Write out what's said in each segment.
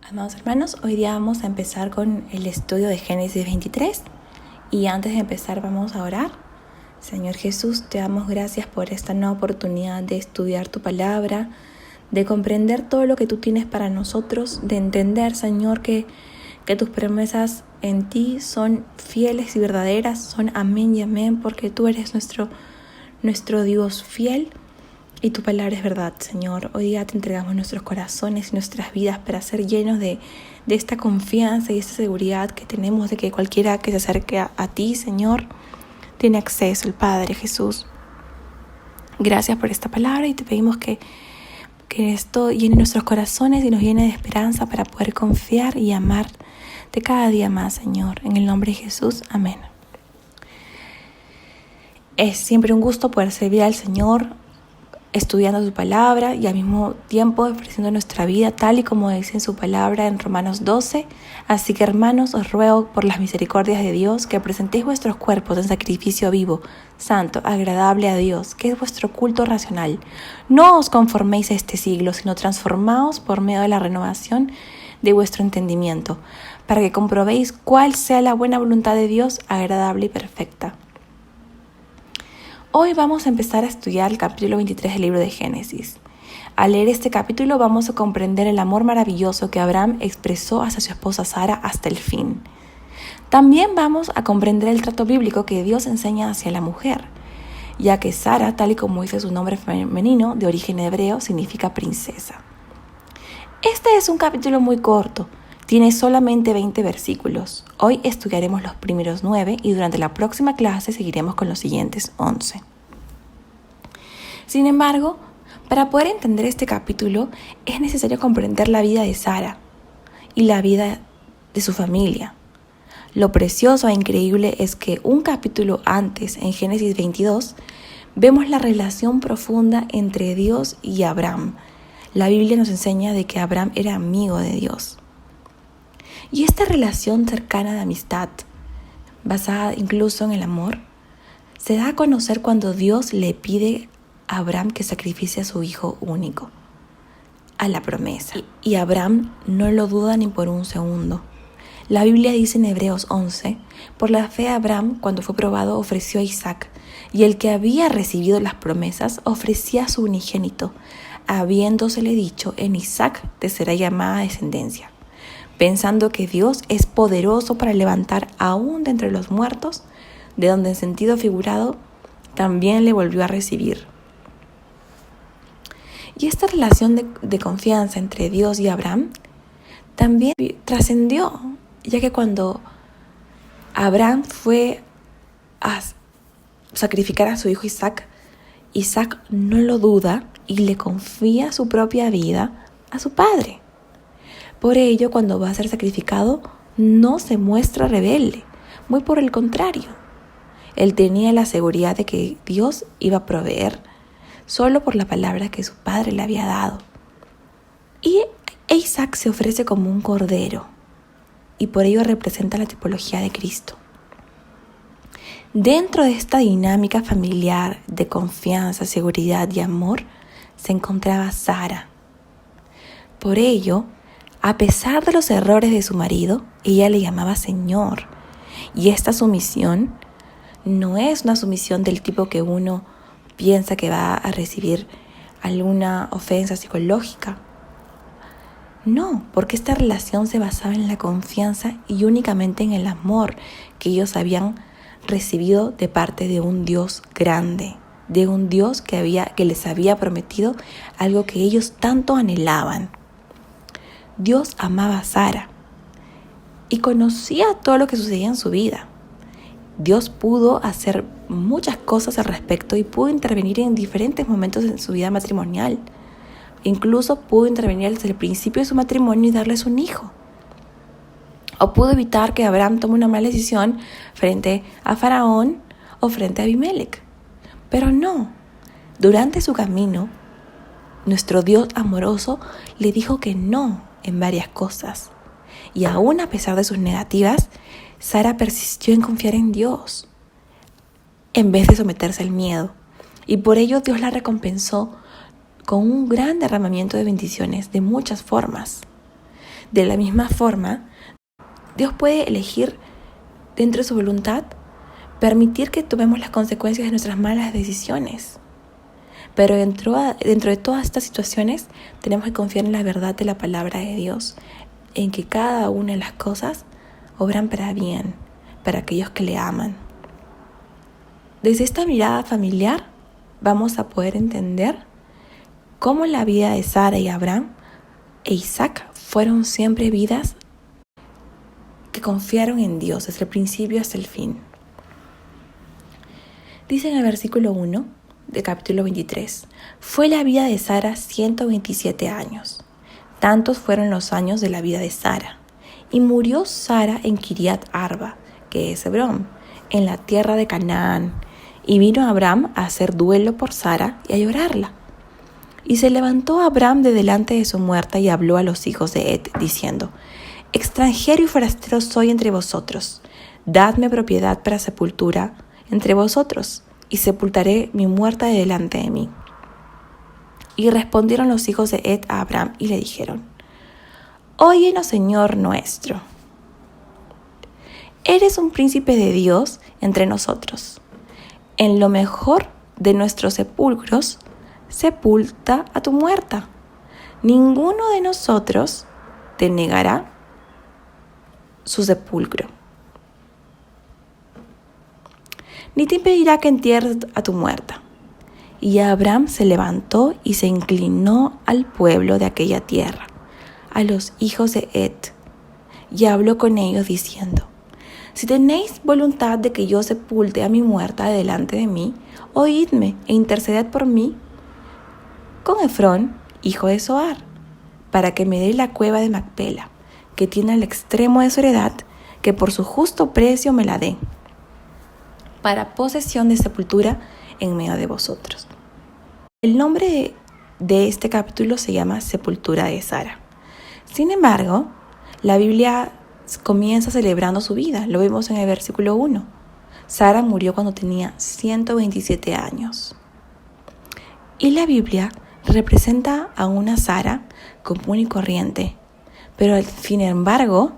Amados hermanos, hoy día vamos a empezar con el estudio de Génesis 23 y antes de empezar vamos a orar. Señor Jesús, te damos gracias por esta nueva oportunidad de estudiar tu palabra, de comprender todo lo que tú tienes para nosotros, de entender, Señor, que tus promesas en ti son fieles y verdaderas, son amén y amén, porque tú eres nuestro Dios fiel. Y tu palabra es verdad, Señor. Hoy día te entregamos nuestros corazones y nuestras vidas para ser llenos de esta confianza y esta seguridad que tenemos de que cualquiera que se acerque a ti, Señor, tiene acceso, el Padre Jesús. Gracias por esta palabra y te pedimos que esto llene nuestros corazones y nos llene de esperanza para poder confiar y amarte cada día más, Señor. En el nombre de Jesús, amén. Es siempre un gusto poder servir al Señor, estudiando su palabra y al mismo tiempo ofreciendo nuestra vida tal y como dice en su palabra en Romanos 12. Así que, hermanos, os ruego por las misericordias de Dios que presentéis vuestros cuerpos en sacrificio vivo, santo, agradable a Dios, que es vuestro culto racional. No os conforméis a este siglo, sino transformaos por medio de la renovación de vuestro entendimiento, para que comprobéis cuál sea la buena voluntad de Dios, agradable y perfecta. Hoy vamos a empezar a estudiar el capítulo 23 del libro de Génesis. Al leer este capítulo vamos a comprender el amor maravilloso que Abraham expresó hacia su esposa Sara hasta el fin. También vamos a comprender el trato bíblico que Dios enseña hacia la mujer, ya que Sara, tal y como dice su nombre femenino, de origen hebreo, significa princesa. Este es un capítulo muy corto, tiene solamente 20 versículos. Hoy estudiaremos los primeros 9 y durante la próxima clase seguiremos con los siguientes 11. Sin embargo, para poder entender este capítulo es necesario comprender la vida de Sara y la vida de su familia. Lo precioso e increíble es que un capítulo antes, en Génesis 22, vemos la relación profunda entre Dios y Abraham. La Biblia nos enseña de que Abraham era amigo de Dios. Y esta relación cercana de amistad, basada incluso en el amor, se da a conocer cuando Dios le pide a Abraham que sacrifique a su hijo único, a la promesa. Y Abraham no lo duda ni por un segundo. La Biblia dice en Hebreos 11, por la fe Abraham, cuando fue probado, ofreció a Isaac, y el que había recibido las promesas ofrecía a su unigénito, habiéndosele dicho, en Isaac te será llamada descendencia. Pensando que Dios es poderoso para levantar aún de entre los muertos, de donde en sentido figurado también le volvió a recibir. Y esta relación de confianza entre Dios y Abraham también trascendió, ya que cuando Abraham fue a sacrificar a su hijo Isaac, Isaac no lo duda y le confía su propia vida a su padre. Por ello, cuando va a ser sacrificado, no se muestra rebelde, muy por el contrario. Él tenía la seguridad de que Dios iba a proveer solo por la palabra que su padre le había dado. Y Isaac se ofrece como un cordero, y por ello representa la tipología de Cristo. Dentro de esta dinámica familiar de confianza, seguridad y amor, se encontraba Sara. Por ello, a pesar de los errores de su marido, ella le llamaba Señor. Y esta sumisión no es una sumisión del tipo que uno piensa que va a recibir alguna ofensa psicológica. No, porque esta relación se basaba en la confianza y únicamente en el amor que ellos habían recibido de parte de un Dios grande, de un Dios que les había prometido algo que ellos tanto anhelaban. Dios amaba a Sara y conocía todo lo que sucedía en su vida. Dios pudo hacer muchas cosas al respecto y pudo intervenir en diferentes momentos en su vida matrimonial. Incluso pudo intervenir desde el principio de su matrimonio y darles un hijo. O pudo evitar que Abraham tome una mala decisión frente a Faraón o frente a Abimelech. Pero no, durante su camino, nuestro Dios amoroso le dijo que no en varias cosas. Y aún a pesar de sus negativas, Sara persistió en confiar en Dios, en vez de someterse al miedo. Y por ello Dios la recompensó con un gran derramamiento de bendiciones de muchas formas. De la misma forma, Dios puede elegir dentro de su voluntad permitir que tomemos las consecuencias de nuestras malas decisiones. Pero dentro de todas estas situaciones tenemos que confiar en la verdad de la palabra de Dios, en que cada una de las cosas obran para bien, para aquellos que le aman. Desde esta mirada familiar vamos a poder entender cómo la vida de Sara y Abraham e Isaac fueron siempre vidas que confiaron en Dios desde el principio hasta el fin. Dice en el versículo 1 del capítulo 23, fue la vida de Sara 127 años. Tantos fueron los años de la vida de Sara. Y murió Sara en Kiriat Arba, que es Hebrón, en la tierra de Canaán. Y vino Abraham a hacer duelo por Sara y a llorarla. Y se levantó Abraham de delante de su muerta y habló a los hijos de Et, diciendo, extranjero y forastero soy entre vosotros. Dadme propiedad para sepultura entre vosotros, y sepultaré mi muerta de delante de mí. Y respondieron los hijos de Et a Abraham y le dijeron, óyenos, Señor nuestro. Eres un príncipe de Dios entre nosotros. En lo mejor de nuestros sepulcros, sepulta a tu muerta. Ninguno de nosotros te negará su sepulcro, ni te impedirá que entierres a tu muerta. Y Abraham se levantó y se inclinó al pueblo de aquella tierra, a los hijos de Et, y habló con ellos diciendo, si tenéis voluntad de que yo sepulte a mi muerta delante de mí, oídme e interceded por mí con Efrón, hijo de Zohar, para que me dé la cueva de Macpela, que tiene al extremo de su heredad, que por su justo precio me la dé, para posesión de sepultura en medio de vosotros. El nombre de este capítulo se llama Sepultura de Sara. Sin embargo, la Biblia comienza celebrando su vida. Lo vemos en el versículo 1. Sara murió cuando tenía 127 años. Y la Biblia representa a una Sara común y corriente. Pero sin embargo,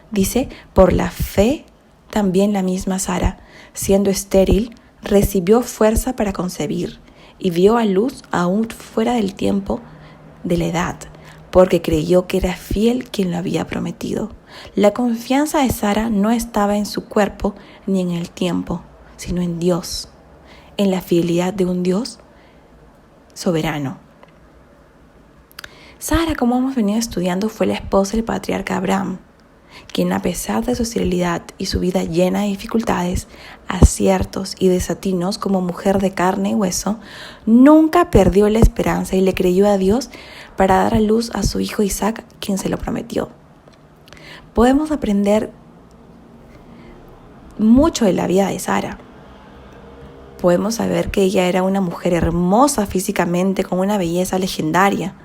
dice, por la fe, también la misma Sara, siendo estéril, recibió fuerza para concebir y dio a luz aún fuera del tiempo de la edad, porque creyó que era fiel quien lo había prometido. La confianza de Sara no estaba en su cuerpo ni en el tiempo, sino en Dios, en la fidelidad de un Dios soberano. Sara, como hemos venido estudiando, fue la esposa del patriarca Abraham, quien a pesar de su esterilidad y su vida llena de dificultades, aciertos y desatinos como mujer de carne y hueso, nunca perdió la esperanza y le creyó a Dios para dar a luz a su hijo Isaac, quien se lo prometió. Podemos aprender mucho de la vida de Sara. Podemos saber que ella era una mujer hermosa físicamente, con una belleza legendaria.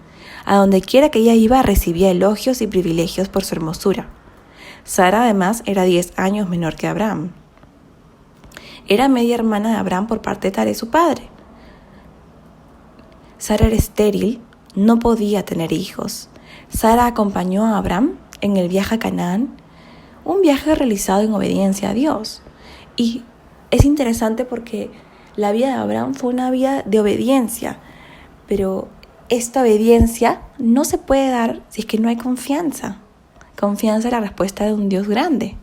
A donde quiera que ella iba recibía elogios y privilegios por su hermosura. Sara además era 10 años menor que Abraham. Era media hermana de Abraham por parte de Taré, su padre. Sara era estéril, no podía tener hijos. Sara acompañó a Abraham en el viaje a Canaán, un viaje realizado en obediencia a Dios. Y es interesante porque la vida de Abraham fue una vida de obediencia, pero esta obediencia no se puede dar si es que no hay confianza. Confianza es la respuesta de un Dios grande.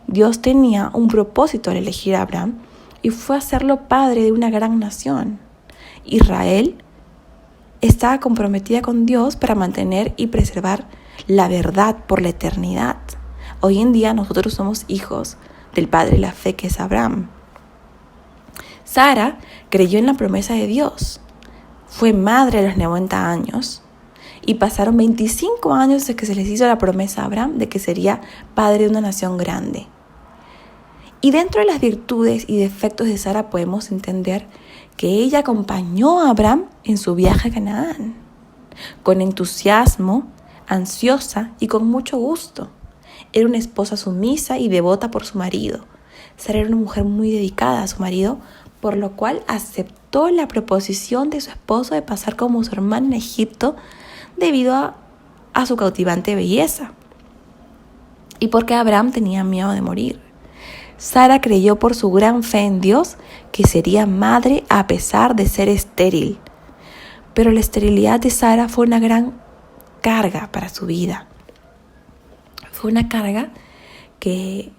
Dios tenía un propósito al elegir a Abraham y fue hacerlo padre de una gran nación. Israel estaba comprometida con Dios para mantener y preservar la verdad por la eternidad. Hoy en día nosotros somos hijos del Padre de la fe, que es Abraham. Sara creyó en la promesa de Dios. Fue madre a los 90 años y pasaron 25 años desde que se les hizo la promesa a Abraham de que sería padre de una nación grande. Y dentro de las virtudes y defectos de Sara podemos entender que ella acompañó a Abraham en su viaje a Canaán, con entusiasmo, ansiosa y con mucho gusto. Era una esposa sumisa y devota por su marido. Sara era una mujer muy dedicada a su marido, por lo cual aceptó la proposición de su esposo de pasar como su hermano en Egipto debido a su cautivante belleza y porque Abraham tenía miedo de morir. Sara creyó por su gran fe en Dios que sería madre a pesar de ser estéril. Pero la esterilidad de Sara fue una gran carga para su vida. Fue una carga que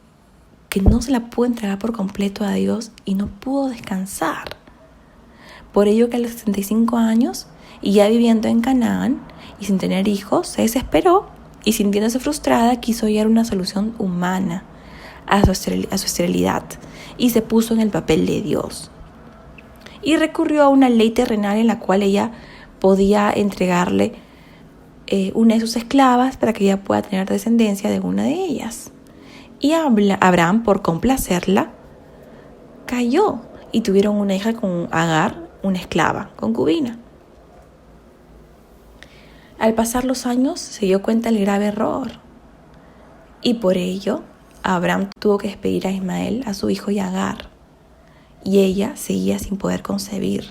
no se la pudo entregar por completo a Dios y no pudo descansar. Por ello que a los 65 años, y ya viviendo en Canaán y sin tener hijos, se desesperó y sintiéndose frustrada quiso hallar una solución humana a su esterilidad y se puso en el papel de Dios. Y recurrió a una ley terrenal en la cual ella podía entregarle una de sus esclavas para que ella pueda tener descendencia de una de ellas. Y Abraham, por complacerla, cayó y tuvieron una hija con Agar, una esclava, concubina. Al pasar los años se dio cuenta del grave error y por ello Abraham tuvo que despedir a Ismael, a su hijo y a Agar, y ella seguía sin poder concebir.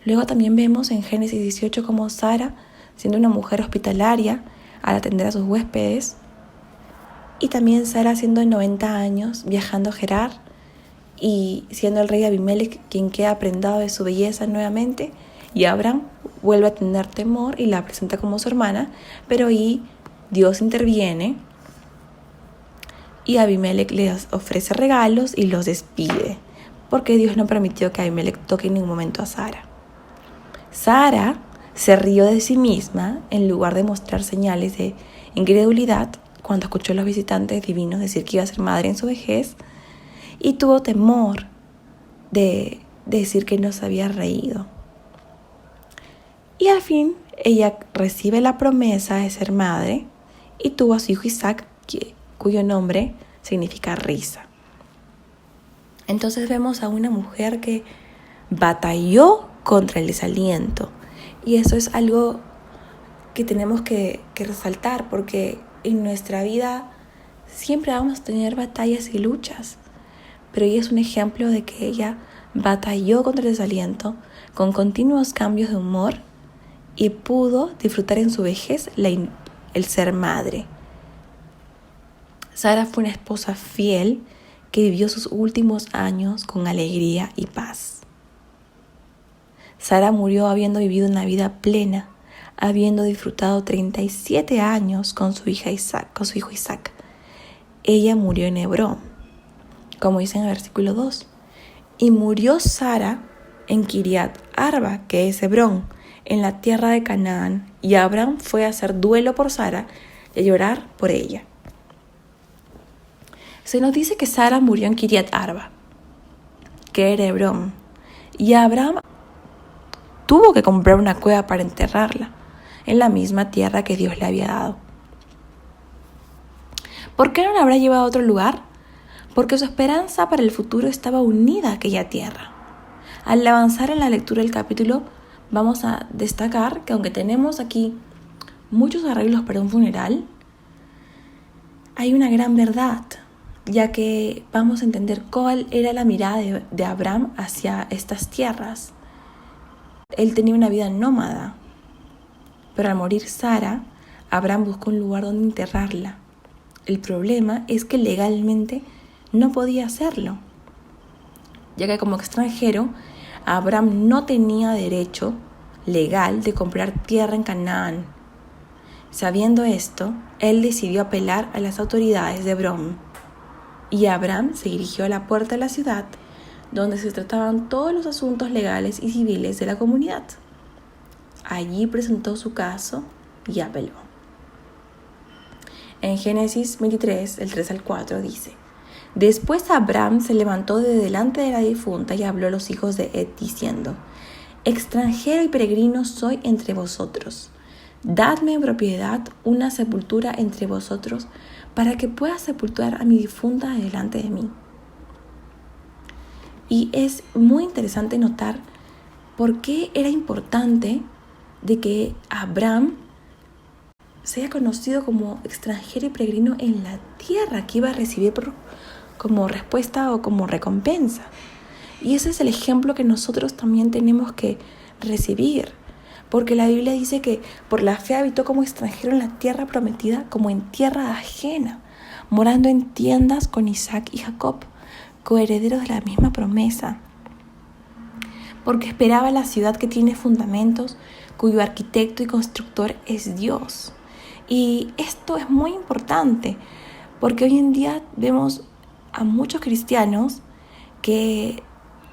Luego también vemos en Génesis 18 cómo Sara, siendo una mujer hospitalaria al atender a sus huéspedes, y también Sara siendo de 90 años viajando a Gerar y siendo el rey Abimelech quien queda prendado de su belleza nuevamente, y Abraham vuelve a tener temor y la presenta como su hermana, pero ahí Dios interviene y Abimelech les ofrece regalos y los despide, porque Dios no permitió que Abimelech toque en ningún momento a Sara. Sara se rió de sí misma en lugar de mostrar señales de incredulidad cuando escuchó a los visitantes divinos decir que iba a ser madre en su vejez, y tuvo temor de decir que no se había reído. Y al fin ella recibe la promesa de ser madre y tuvo a su hijo Isaac, cuyo nombre significa risa. Entonces vemos a una mujer que batalló contra el desaliento, y eso es algo que tenemos que resaltar, porque en nuestra vida siempre vamos a tener batallas y luchas, pero ella es un ejemplo de que ella batalló contra el desaliento con continuos cambios de humor y pudo disfrutar en su vejez el ser madre. Sara fue una esposa fiel que vivió sus últimos años con alegría y paz. Sara murió habiendo vivido una vida plena, habiendo disfrutado 37 años con su hijo Isaac. Ella murió en Hebrón, como dice en el versículo 2. Y murió Sara en Kiriat Arba, que es Hebrón, en la tierra de Canaán, y Abraham fue a hacer duelo por Sara y a llorar por ella. Se nos dice que Sara murió en Kiriat Arba, que era Hebrón, y Abraham tuvo que comprar una cueva para enterrarla en la misma tierra que Dios le había dado. ¿Por qué no la habrá llevado a otro lugar? Porque su esperanza para el futuro estaba unida a aquella tierra. Al avanzar en la lectura del capítulo, vamos a destacar que aunque tenemos aquí muchos arreglos para un funeral, hay una gran verdad, ya que vamos a entender cuál era la mirada de Abraham hacia estas tierras. Él tenía una vida nómada, pero al morir Sara, Abraham buscó un lugar donde enterrarla. El problema es que legalmente no podía hacerlo, ya que como extranjero, Abraham no tenía derecho legal de comprar tierra en Canaán. Sabiendo esto, él decidió apelar a las autoridades de Hebrón, y Abraham se dirigió a la puerta de la ciudad, donde se trataban todos los asuntos legales y civiles de la comunidad. Allí presentó su caso y apeló. En Génesis 23, del 3 al 4, dice: Después Abraham se levantó de delante de la difunta y habló a los hijos de Ed, diciendo: Extranjero y peregrino soy entre vosotros. Dadme en propiedad una sepultura entre vosotros, para que pueda sepultar a mi difunta delante de mí. Y es muy interesante notar por qué era importante de que Abraham sea conocido como extranjero y peregrino en la tierra que iba a recibir como respuesta o como recompensa. Y ese es el ejemplo que nosotros también tenemos que recibir, Porque la Biblia dice que por la fe habitó como extranjero en la tierra prometida, como en tierra ajena, morando en tiendas con Isaac y Jacob, coherederos de la misma promesa. Porque esperaba la ciudad que tiene fundamentos, cuyo arquitecto y constructor es Dios. Y esto es muy importante, porque hoy en día vemos a muchos cristianos que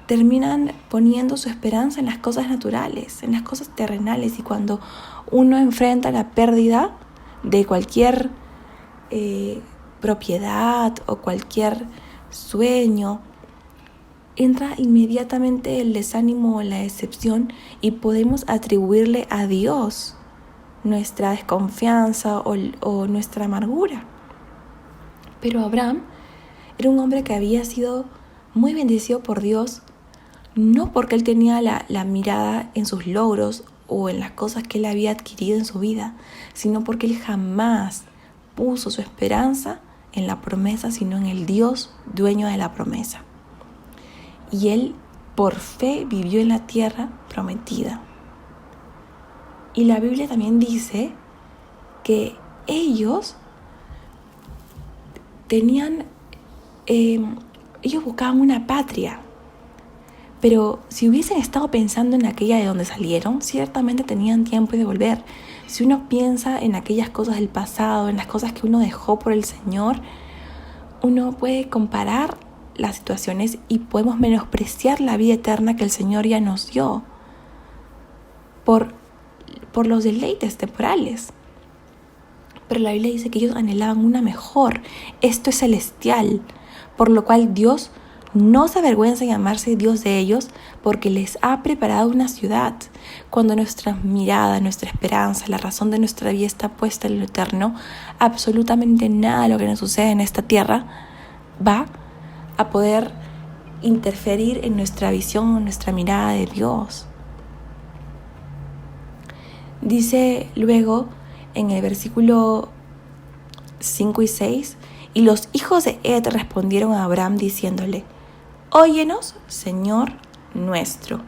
terminan poniendo su esperanza en las cosas naturales, en las cosas terrenales, y cuando uno enfrenta la pérdida de cualquier propiedad o cualquier sueño, entra inmediatamente el desánimo o la decepción y podemos atribuirle a Dios nuestra desconfianza o nuestra amargura. Pero Abraham era un hombre que había sido muy bendecido por Dios, no porque él tenía la mirada en sus logros o en las cosas que él había adquirido en su vida, sino porque él jamás puso su esperanza en la promesa, sino en el Dios dueño de la promesa. Y él por fe vivió en la tierra prometida. Y la Biblia también dice que ellos ellos buscaban una patria. Pero si hubiesen estado pensando en aquella de donde salieron, ciertamente tenían tiempo de volver. Si uno piensa en aquellas cosas del pasado, en las cosas que uno dejó por el Señor, uno puede comparar las situaciones y podemos menospreciar la vida eterna que el Señor ya nos dio por los deleites temporales. Pero la Biblia dice que ellos anhelaban una mejor. Esto es celestial, por lo cual Dios no se avergüenza de llamarse Dios de ellos, porque les ha preparado una ciudad. Cuando nuestra mirada, nuestra esperanza, la razón de nuestra vida está puesta en lo eterno, absolutamente nada de lo que nos sucede en esta tierra va a poder interferir en nuestra visión, en nuestra mirada de Dios. Dice luego en el versículo 5 y 6, y los hijos de Ed respondieron a Abraham diciéndole: Óyenos, Señor nuestro,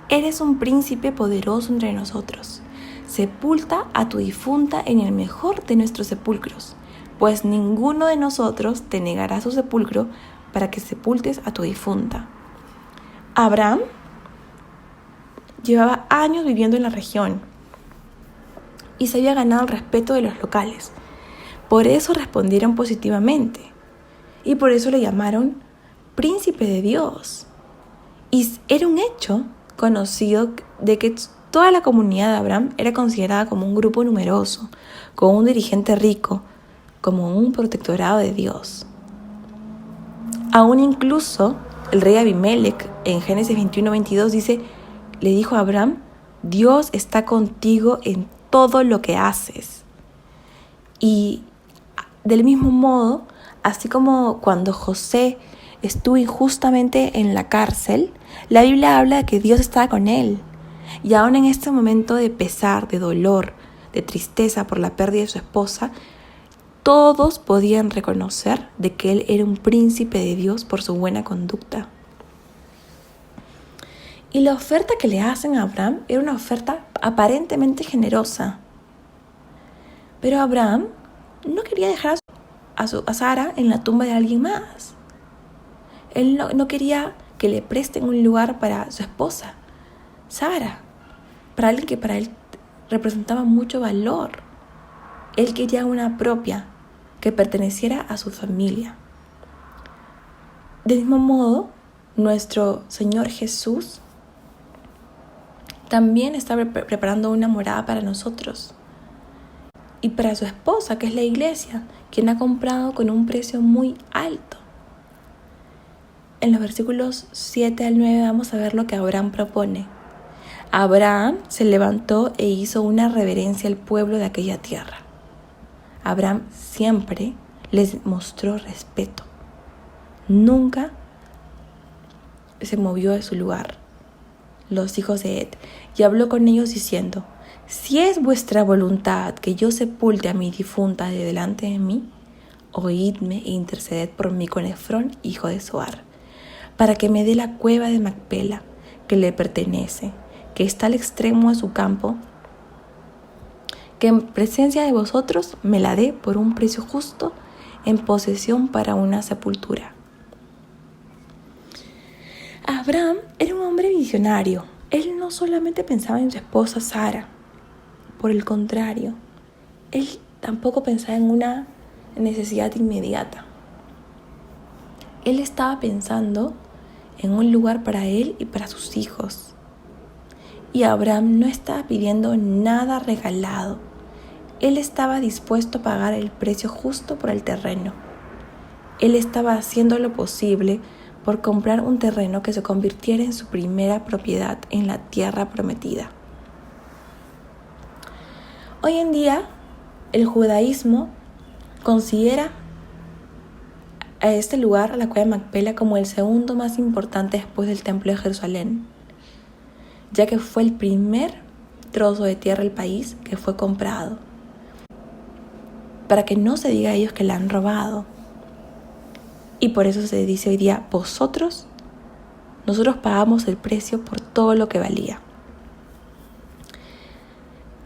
eres un príncipe poderoso entre nosotros. Sepulta a tu difunta en el mejor de nuestros sepulcros, pues ninguno de nosotros te negará su sepulcro para que sepultes a tu difunta. Abraham llevaba años viviendo en la región y se había ganado el respeto de los locales. Por eso respondieron positivamente y por eso le llamaron príncipe de Dios. Y era un hecho conocido de que toda la comunidad de Abraham era considerada como un grupo numeroso, como un dirigente rico, como un protectorado de Dios. Aún incluso el rey Abimelech en Génesis 21:22 le dijo a Abraham: Dios está contigo en todo lo que haces. Y del mismo modo, así como cuando José estuvo injustamente en la cárcel, la Biblia habla de que Dios estaba con él. Y aún en este momento de pesar, de dolor, de tristeza por la pérdida de su esposa, todos podían reconocer de que él era un príncipe de Dios por su buena conducta. Y la oferta que le hacen a Abraham era una oferta aparentemente generosa. Pero Abraham no quería dejar a Sara en la tumba de alguien más. Él no quería que le presten un lugar para su esposa, Sara, para alguien que para él representaba mucho valor. Él quería una propia que perteneciera a su familia. Del mismo modo, nuestro Señor Jesús también está preparando una morada para nosotros y para su esposa, que es la iglesia, quien ha comprado con un precio muy alto. En los versículos 7 al 9 vamos a ver lo que Abraham propone. Abraham se levantó e hizo una reverencia al pueblo de aquella tierra. Abraham siempre les mostró respeto. Nunca se movió de su lugar. Los hijos de Ed, y habló con ellos diciendo: Si es vuestra voluntad que yo sepulte a mi difunta de delante de mí, oídme e interceded por mí con Efrón, hijo de Zoar, para que me dé la cueva de Macpela, que le pertenece, que está al extremo de su campo, que en presencia de vosotros me la dé por un precio justo en posesión para una sepultura. Abraham era un hombre visionario. Él no solamente pensaba en su esposa Sara, por el contrario, él tampoco pensaba en una necesidad inmediata. Él estaba pensando en un lugar para él y para sus hijos. Y Abraham no estaba pidiendo nada regalado. Él estaba dispuesto a pagar el precio justo por el terreno. Él estaba haciendo lo posible por comprar un terreno que se convirtiera en su primera propiedad en la tierra prometida. Hoy en día, el judaísmo considera a este lugar, a la cueva de Macpela, como el segundo más importante después del Templo de Jerusalén, ya que fue el primer trozo de tierra del país que fue comprado, para que no se diga a ellos que la han robado. Y por eso se dice hoy día, nosotros pagamos el precio por todo lo que valía.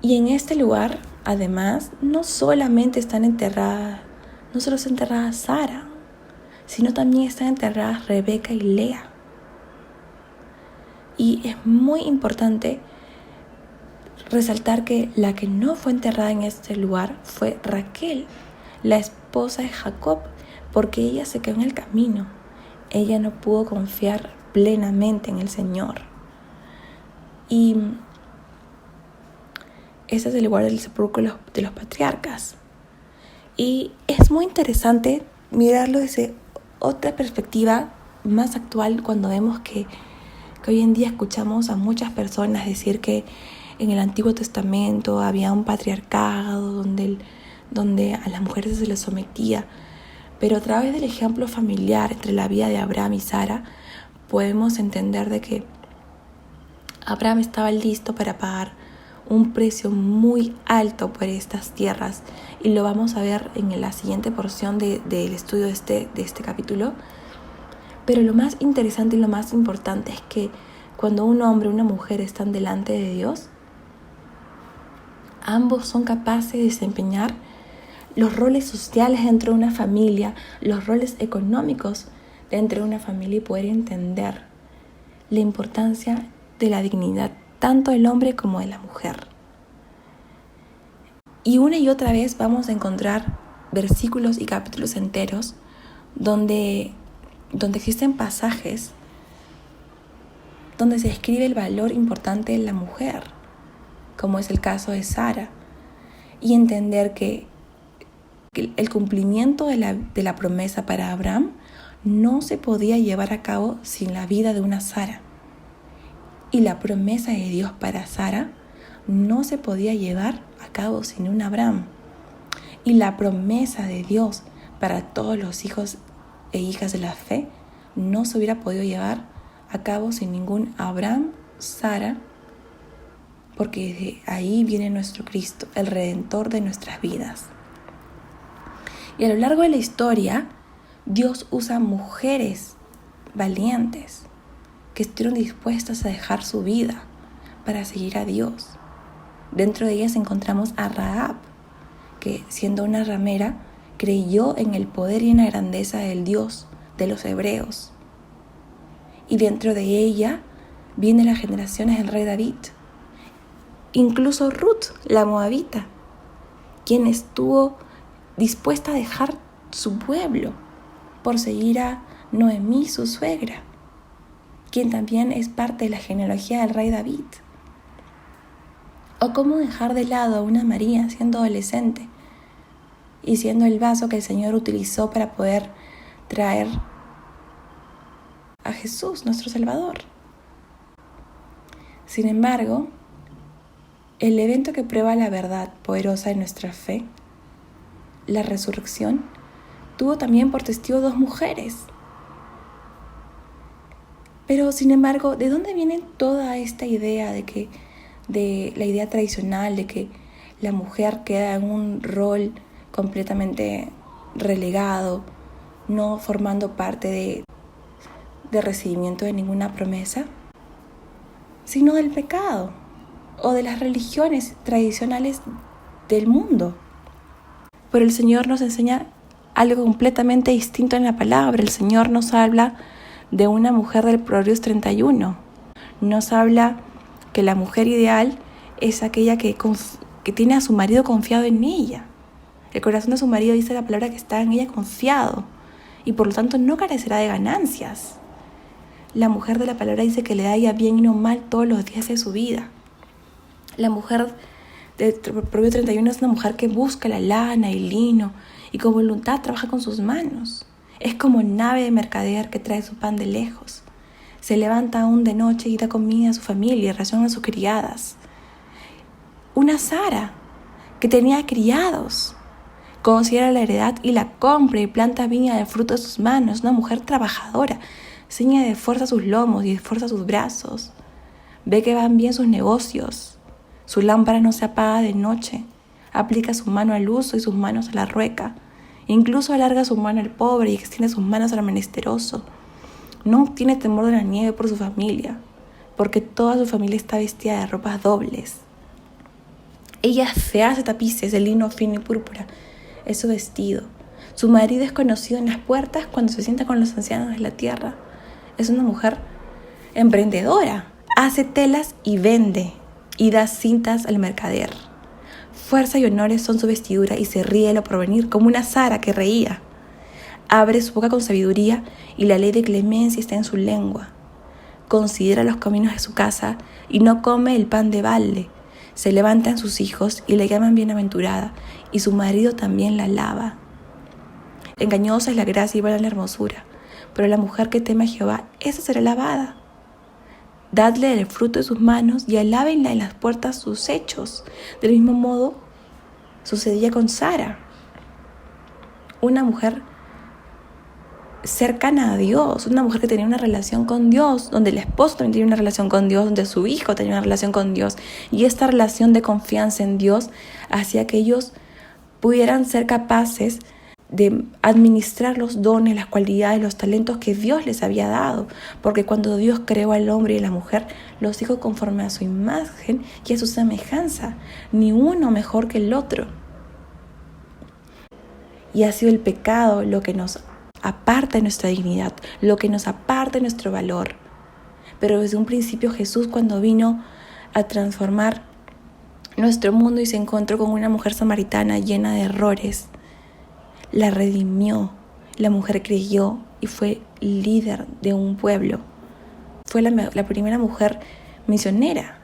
Y en este lugar, además, no solamente está enterrada Sara, sino también están enterradas Rebeca y Lea. Y es muy importante resaltar que la que no fue enterrada en este lugar fue Raquel, la esposa de Jacob, porque ella se quedó en el camino. Ella no pudo confiar plenamente en el Señor. Y ese es el lugar del sepulcro de los patriarcas. Y es muy interesante mirarlo desde otra perspectiva más actual, cuando vemos que hoy en día escuchamos a muchas personas decir que en el Antiguo Testamento había un patriarcado donde a las mujeres se les sometía. Pero a través del ejemplo familiar entre la vida de Abraham y Sara, podemos entender de que Abraham estaba listo para pagar un precio muy alto por estas tierras, y lo vamos a ver en la siguiente porción del estudio de este capítulo. Pero lo más interesante y lo más importante es que cuando un hombre y una mujer están delante de Dios, ambos son capaces de desempeñar los roles sociales dentro de una familia, los roles económicos dentro de una familia, y poder entender la importancia de la dignidad tanto del hombre como de la mujer. Y una y otra vez vamos a encontrar versículos y capítulos enteros donde existen pasajes donde se describe el valor importante de la mujer, como es el caso de Sara, y entender que el cumplimiento de la promesa para Abraham no se podía llevar a cabo sin la vida de una Sara. Y la promesa de Dios para Sara no se podía llevar a cabo sin un Abraham. Y la promesa de Dios para todos los hijos e hijas de la fe no se hubiera podido llevar a cabo sin ningún Abraham, Sara, porque de ahí viene nuestro Cristo, el Redentor de nuestras vidas. Y a lo largo de la historia, Dios usa mujeres valientes que estuvieron dispuestas a dejar su vida para seguir a Dios. Dentro de ellas encontramos a Rahab, que siendo una ramera, creyó en el poder y en la grandeza del Dios de los hebreos. Y dentro de ella vienen las generaciones del rey David. Incluso Ruth, la moabita, quien estuvo dispuesta a dejar su pueblo por seguir a Noemí, su suegra, quien también es parte de la genealogía del rey David. O cómo dejar de lado a una María siendo adolescente y siendo el vaso que el Señor utilizó para poder traer a Jesús, nuestro Salvador. Sin embargo, el evento que prueba la verdad poderosa de nuestra fe, la resurrección, tuvo también por testigo 2 mujeres. Pero sin embargo, ¿de dónde viene toda esta idea de la idea tradicional de que la mujer queda en un rol completamente relegado, no formando parte de recibimiento de ninguna promesa, sino del pecado o de las religiones tradicionales del mundo. Pero el Señor nos enseña algo completamente distinto en la palabra. El Señor nos habla de una mujer del Proverbios 31. Nos habla que la mujer ideal es aquella que tiene a su marido confiado en ella. El corazón de su marido, dice la palabra, que está en ella confiado y por lo tanto no carecerá de ganancias. La mujer de la palabra dice que le da ya bien y no mal todos los días de su vida. La mujer del Proverbio 31 es una mujer que busca la lana y el lino y con voluntad trabaja con sus manos. Es como nave de mercader que trae su pan de lejos. Se levanta aún de noche y da comida a su familia y ración a sus criadas. Una Sara que tenía criados, considera la heredad y la compra y planta viña del fruto de sus manos. Una mujer trabajadora, ciñe de fuerza sus lomos y de fuerza sus brazos. Ve que van bien sus negocios. Su lámpara no se apaga de noche. Aplica su mano al uso y sus manos a la rueca. Incluso alarga su mano al pobre y extiende sus manos al menesteroso. No tiene temor de la nieve por su familia, porque toda su familia está vestida de ropas dobles. Ella se hace tapices de lino fino y púrpura. Es su vestido. Su marido es conocido en las puertas cuando se sienta con los ancianos de la tierra. Es una mujer emprendedora. Hace telas y vende y da cintas al mercader. Fuerza y honores son su vestidura y se ríe de lo porvenir como una Sara que reía. Abre su boca con sabiduría y la ley de clemencia está en su lengua. Considera los caminos de su casa y no come el pan de balde. Se levantan sus hijos y le llaman bienaventurada, y su marido también la alaba. Engañosa es la gracia y vana la hermosura, pero la mujer que teme a Jehová, esa será alabada. Dadle el fruto de sus manos y alábenla en las puertas sus hechos. Del mismo modo sucedía con Sara, una mujer cercana a Dios, una mujer que tenía una relación con Dios, donde el esposo también tenía una relación con Dios, donde su hijo tenía una relación con Dios, y esta relación de confianza en Dios hacía que ellos pudieran ser capaces de administrar los dones, las cualidades, los talentos que Dios les había dado, porque cuando Dios creó al hombre y a la mujer, los hizo conforme a su imagen y a su semejanza, ni uno mejor que el otro. Y ha sido el pecado lo que nos aparta de nuestra dignidad, lo que nos aparta de nuestro valor. Pero desde un principio Jesús, cuando vino a transformar nuestro mundo y se encontró con una mujer samaritana llena de errores, la redimió. La mujer creyó y fue líder de un pueblo. Fue la primera mujer misionera.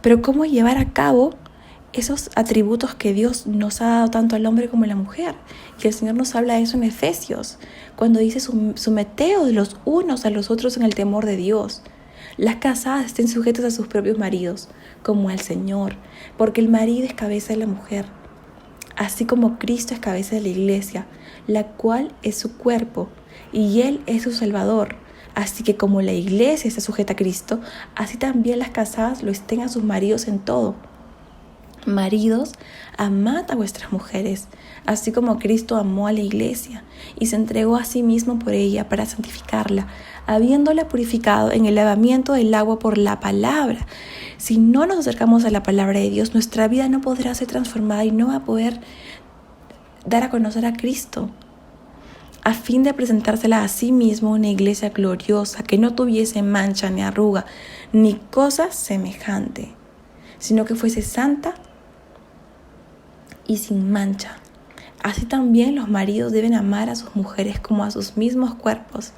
Pero ¿cómo llevar a cabo esos atributos que Dios nos ha dado tanto al hombre como a la mujer? Y el Señor nos habla de eso en Efesios, cuando dice: someteos los unos a los otros en el temor de Dios. Las casadas estén sujetas a sus propios maridos, como al Señor, porque el marido es cabeza de la mujer, así como Cristo es cabeza de la iglesia, la cual es su cuerpo, y Él es su Salvador. Así que como la iglesia está sujeta a Cristo, así también las casadas lo estén a sus maridos en todo. Maridos, amad a vuestras mujeres, así como Cristo amó a la iglesia y se entregó a sí mismo por ella para santificarla, habiéndola purificado en el lavamiento del agua por la palabra. Si no nos acercamos a la palabra de Dios, nuestra vida no podrá ser transformada y no va a poder dar a conocer a Cristo, a fin de presentársela a sí mismo una iglesia gloriosa, que no tuviese mancha ni arruga, ni cosa semejante, sino que fuese santa y sin mancha. Así también los maridos deben amar a sus mujeres como a sus mismos cuerpos.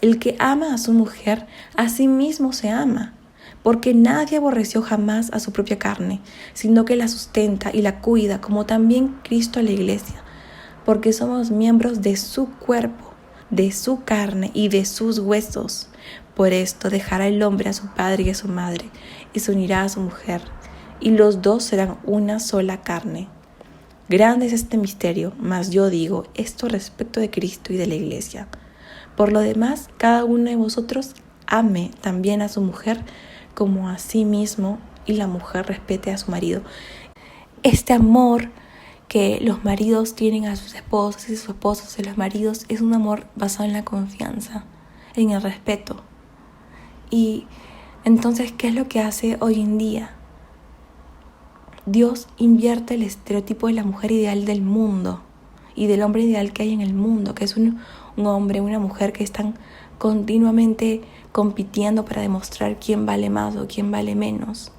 El que ama a su mujer, a sí mismo se ama, porque nadie aborreció jamás a su propia carne, sino que la sustenta y la cuida, como también Cristo a la iglesia, porque somos miembros de su cuerpo, de su carne y de sus huesos. Por esto dejará el hombre a su padre y a su madre, y se unirá a su mujer, y los dos serán una sola carne. Grande es este misterio, mas yo digo esto respecto de Cristo y de la iglesia. Por lo demás, cada uno de vosotros ame también a su mujer como a sí mismo, y la mujer respete a su marido. Este amor que los maridos tienen a sus esposas y sus esposas a los maridos es un amor basado en la confianza, en el respeto. Y entonces, ¿qué es lo que hace hoy en día? Dios invierte el estereotipo de la mujer ideal del mundo y del hombre ideal que hay en el mundo, que es un hombre, una mujer que están continuamente compitiendo para demostrar quién vale más o quién vale menos.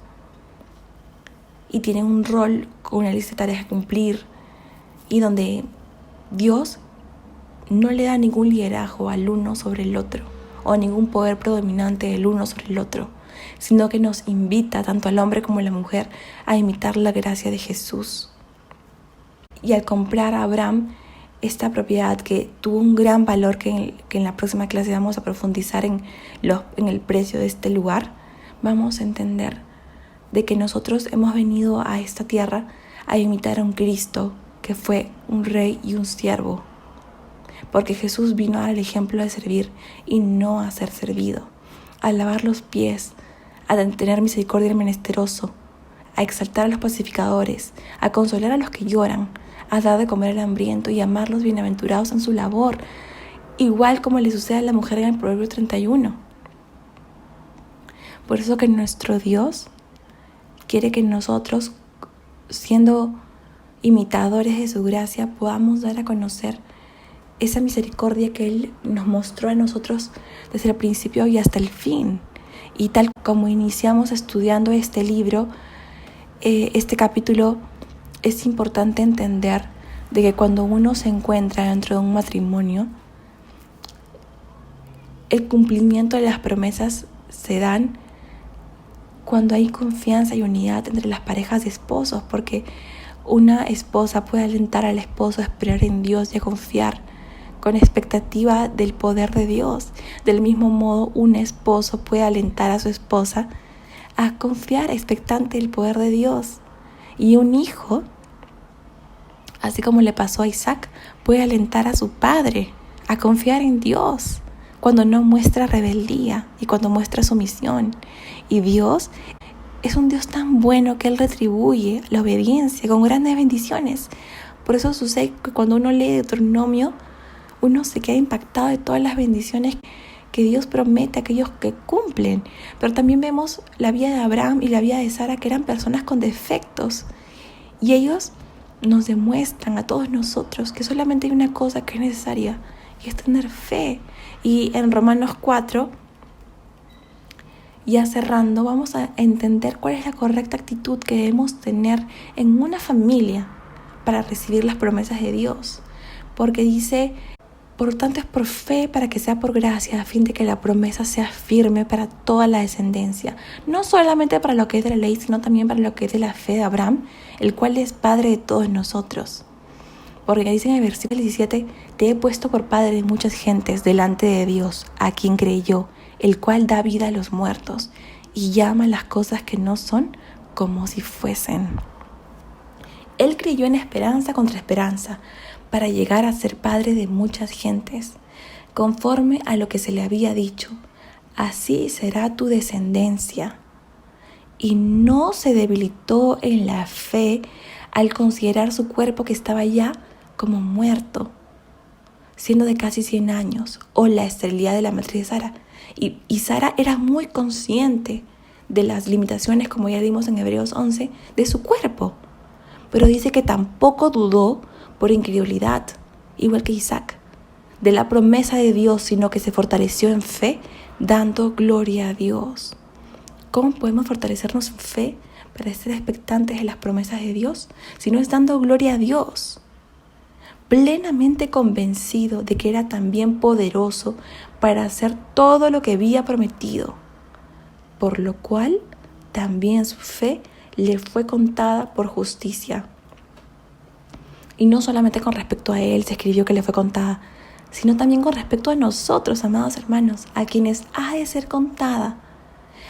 Y tienen un rol con una lista de tareas a cumplir y donde Dios no le da ningún liderazgo al uno sobre el otro o ningún poder predominante del uno sobre el otro, sino que nos invita tanto al hombre como a la mujer a imitar la gracia de Jesús. Y al comprar a Abraham esta propiedad que tuvo un gran valor, que en la próxima clase vamos a profundizar en el precio de este lugar, vamos a entender de que nosotros hemos venido a esta tierra a imitar a un Cristo que fue un rey y un siervo, porque Jesús vino a dar el ejemplo de servir y no a ser servido, a lavar los pies, a tener misericordia del menesteroso, a exaltar a los pacificadores, a consolar a los que lloran, a dar de comer al hambriento y a amar los bienaventurados en su labor, igual como le sucede a la mujer en el Proverbio 31. Por eso que nuestro Dios quiere que nosotros, siendo imitadores de su gracia, podamos dar a conocer esa misericordia que Él nos mostró a nosotros desde el principio y hasta el fin. Y tal como iniciamos estudiando este libro, este capítulo, es importante entender de que cuando uno se encuentra dentro de un matrimonio, el cumplimiento de las promesas se dan cuando hay confianza y unidad entre las parejas de esposos, porque una esposa puede alentar al esposo a esperar en Dios y a confiar con expectativa del poder de Dios. Del mismo modo, un esposo puede alentar a su esposa a confiar expectante del poder de Dios. Y un hijo, así como le pasó a Isaac, puede alentar a su padre a confiar en Dios cuando no muestra rebeldía y cuando muestra sumisión. Y Dios es un Dios tan bueno que Él retribuye la obediencia con grandes bendiciones. Por eso sucede que cuando uno lee Deuteronomio, uno se queda impactado de todas las bendiciones que Dios promete a aquellos que cumplen. Pero también vemos la vida de Abraham y la vida de Sara, que eran personas con defectos. Y ellos nos demuestran a todos nosotros que solamente hay una cosa que es necesaria, y es tener fe. Y en Romanos 4, ya cerrando, vamos a entender cuál es la correcta actitud que debemos tener en una familia para recibir las promesas de Dios. Porque dice: por tanto es por fe para que sea por gracia, a fin de que la promesa sea firme para toda la descendencia, no solamente para lo que es de la ley, sino también para lo que es de la fe de Abraham, el cual es padre de todos nosotros. Porque dice en el versículo 17: te he puesto por padre de muchas gentes delante de Dios, a quien creyó, el cual da vida a los muertos y llama las cosas que no son como si fuesen. Él creyó en esperanza contra esperanza, para llegar a ser padre de muchas gentes, conforme a lo que se le había dicho: así será tu descendencia. Y no se debilitó en la fe al considerar su cuerpo, que estaba ya como muerto, siendo de casi 100 años, o la esterilidad de la matriz de Sara. Y Sara era muy consciente de las limitaciones, como ya vimos en Hebreos 11, de su cuerpo. Pero dice que tampoco dudó por incredulidad, igual que Isaac, de la promesa de Dios, sino que se fortaleció en fe, dando gloria a Dios. ¿Cómo podemos fortalecernos en fe para estar expectantes de las promesas de Dios? Si no es dando gloria a Dios, plenamente convencido de que era también poderoso para hacer todo lo que había prometido, por lo cual también su fe le fue contada por justicia. Y no solamente con respecto a él se escribió que le fue contada, sino también con respecto a nosotros, amados hermanos, a quienes ha de ser contada,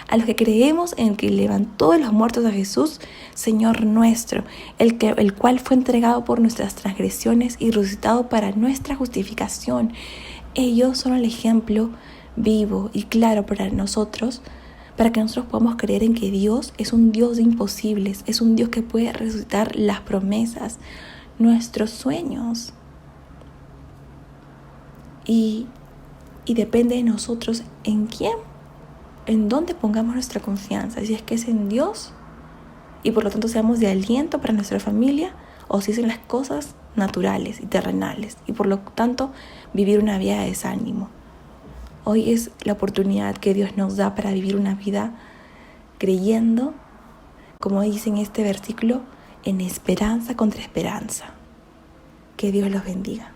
a los que creemos en que levantó de los muertos a Jesús, Señor nuestro, el cual fue entregado por nuestras transgresiones y resucitado para nuestra justificación. Ellos son el ejemplo vivo y claro para nosotros, para que nosotros podamos creer en que Dios es un Dios de imposibles, es un Dios que puede resucitar las promesas, nuestros sueños. Y depende de nosotros en dónde pongamos nuestra confianza. Si es que es en Dios y por lo tanto seamos de aliento para nuestra familia, o si hacen las cosas naturales y terrenales y por lo tanto vivir una vida de desánimo. Hoy es la oportunidad que Dios nos da para vivir una vida creyendo, como dice en este versículo, en esperanza contra esperanza. Que Dios los bendiga.